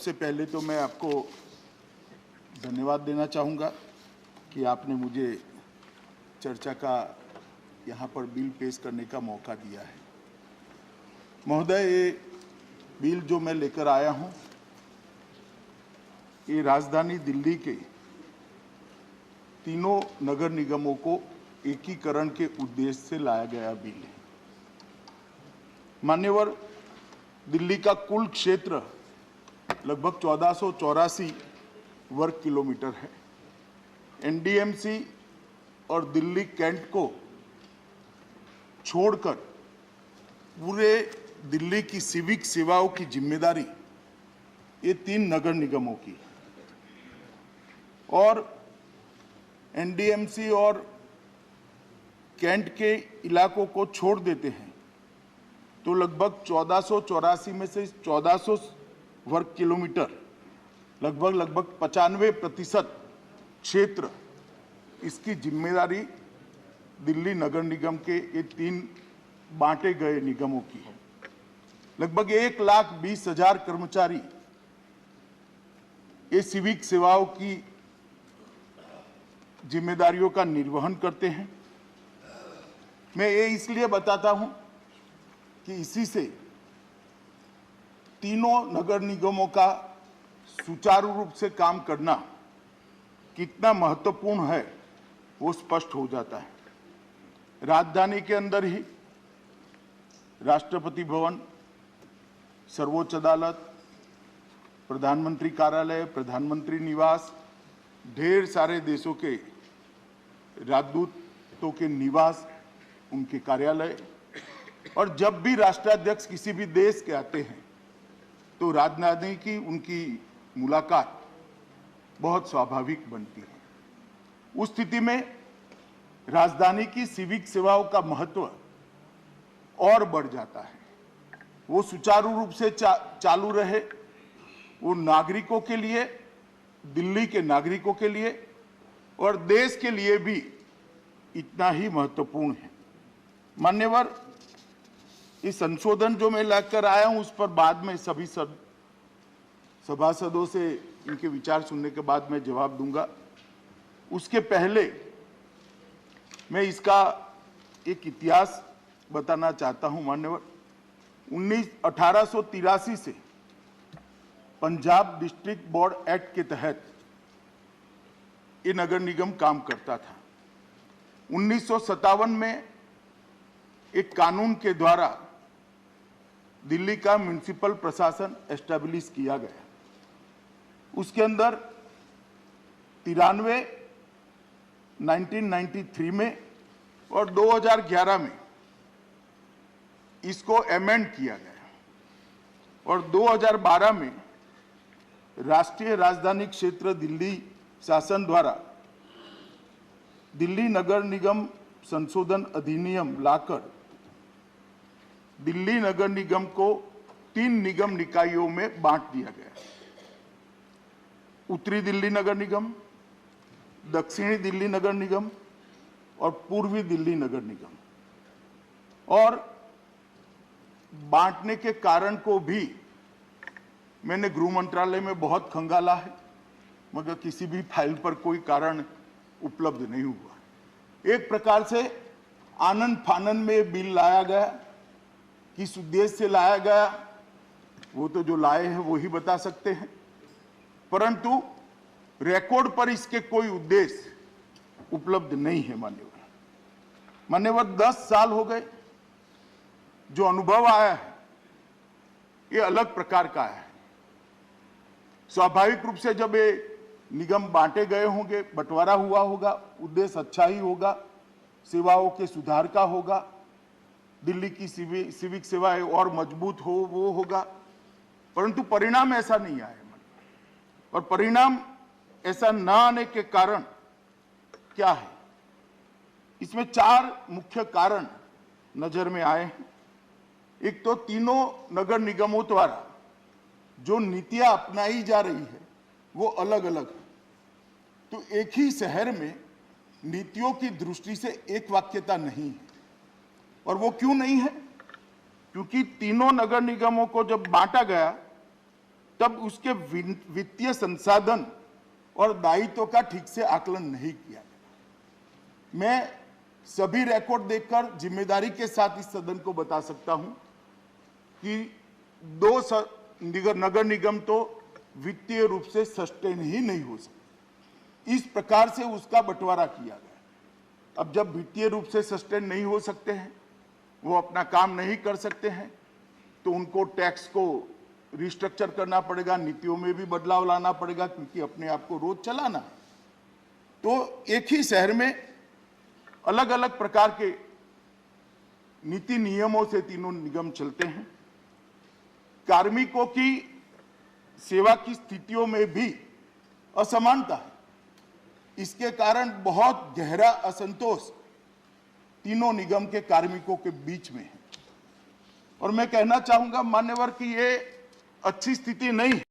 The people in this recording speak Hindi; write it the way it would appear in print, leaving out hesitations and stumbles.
सबसे पहले तो मैं आपको धन्यवाद देना चाहूँगा कि आपने मुझे चर्चा का यहाँ पर बिल पेश करने का मौका दिया है। महोदय, ये बिल जो मैं लेकर आया हूँ, ये राजधानी दिल्ली के तीनों नगर निगमों को एकीकरण के उद्देश्य से लाया गया बिल है। मान्यवर, दिल्ली का कुल क्षेत्र लगभग 1484 वर्ग किलोमीटर है। एनडीएमसी और दिल्ली कैंट को छोड़कर पूरे दिल्ली की सिविक सेवाओं की जिम्मेदारी ये तीन नगर निगमों की है। और एनडीएमसी और कैंट के इलाकों को छोड़ देते हैं तो लगभग 1484 में से 1400 वर्ग किलोमीटर, लगभग 95% क्षेत्र, इसकी जिम्मेदारी दिल्ली नगर निगम के ये तीन बांटे गए निगमों की है। लगभग 1,20,000 कर्मचारी ये सिविक सेवाओं की जिम्मेदारियों का निर्वहन करते हैं। मैं ये इसलिए बताता हूं कि इसी से तीनों नगर निगमों का सुचारू रूप से काम करना कितना महत्वपूर्ण है वो स्पष्ट हो जाता है। राजधानी के अंदर ही राष्ट्रपति भवन, सर्वोच्च अदालत, प्रधानमंत्री कार्यालय, प्रधानमंत्री निवास, ढेर सारे देशों के राजदूतों के निवास, उनके कार्यालय, और जब भी राष्ट्राध्यक्ष किसी भी देश के आते हैं तो राजधानी की उनकी मुलाकात बहुत स्वाभाविक बनती है। उस स्थिति में राजधानी की सिविक सेवाओं का महत्व और बढ़ जाता है। वो सुचारू रूप से चालू रहे, वो नागरिकों के लिए, दिल्ली के नागरिकों के लिए और देश के लिए भी इतना ही महत्वपूर्ण है। मान्यवर, इस संशोधन जो मैं लेकर आया हूं उस पर बाद में सभी सभासदों से इनके विचार सुनने के बाद मैं जवाब दूंगा। उसके पहले मैं इसका एक इतिहास बताना चाहता हूं। मान्यवर, 1883 से पंजाब डिस्ट्रिक्ट बोर्ड एक्ट के तहत ये नगर निगम काम करता था। 1957 में एक कानून के द्वारा दिल्ली का म्युनिसिपल प्रशासन एस्टैब्लिश किया गया। उसके अंदर 93, 1993 में और 2011 में इसको एमेंड किया गया और 2012 में राष्ट्रीय राजधानी क्षेत्र दिल्ली शासन द्वारा दिल्ली नगर निगम संशोधन अधिनियम लाकर दिल्ली नगर निगम को 3 निगम निकायों में बांट दिया गया। उत्तरी दिल्ली नगर निगम, दक्षिणी दिल्ली नगर निगम और पूर्वी दिल्ली नगर निगम। और बांटने के कारण को भी मैंने गृह मंत्रालय में बहुत खंगाला है, मगर किसी भी फाइल पर कोई कारण उपलब्ध नहीं हुआ। एक प्रकार से आनंद फानन में बिल लाया गया। किस उद्देश्य से लाया गया वो तो जो लाए हैं वो ही बता सकते हैं, परंतु रिकॉर्ड पर इसके कोई उद्देश्य उपलब्ध नहीं है। मान्यवर 10 साल हो गए। जो अनुभव आया है ये अलग प्रकार का है। स्वाभाविक रूप से जब ये निगम बांटे गए होंगे, बंटवारा हुआ होगा, उद्देश्य अच्छा ही होगा, सेवाओं के सुधार का होगा, दिल्ली की सिविक सेवाएं और मजबूत हो वो होगा, परंतु परिणाम ऐसा नहीं आया। और परिणाम ऐसा न आने के कारण क्या है, इसमें 4 मुख्य कारण नजर में आए हैं। एक तो तीनों नगर निगमों द्वारा जो नीतियां अपनाई जा रही है वो अलग अलग है। तो एक ही शहर में नीतियों की दृष्टि से एक वाक्यता नहीं है। और वो क्यों नहीं है? क्योंकि तीनों नगर निगमों को जब बांटा गया तब उसके वित्तीय संसाधन और दायित्व का ठीक से आकलन नहीं किया गया। मैं सभी रिकॉर्ड देखकर जिम्मेदारी के साथ इस सदन को बता सकता हूं कि नगर निगम तो वित्तीय रूप से सस्टेन ही नहीं हो सकते। इस प्रकार से उसका बंटवारा किया गया। अब जब वित्तीय रूप से सस्टेन नहीं हो सकते हैं, वो अपना काम नहीं कर सकते हैं, तो उनको टैक्स को रिस्ट्रक्चर करना पड़ेगा, नीतियों में भी बदलाव लाना पड़ेगा, क्योंकि अपने आप को रोज चलाना है। तो एक ही शहर में अलग अलग प्रकार के नीति नियमों से तीनों निगम चलते हैं। कार्मिकों की सेवा की स्थितियों में भी असमानता है। इसके कारण बहुत गहरा असंतोष तीनों निगम के कार्मिकों के बीच में है। और मैं कहना चाहूंगा मान्यवर कि ये अच्छी स्थिति नहीं है।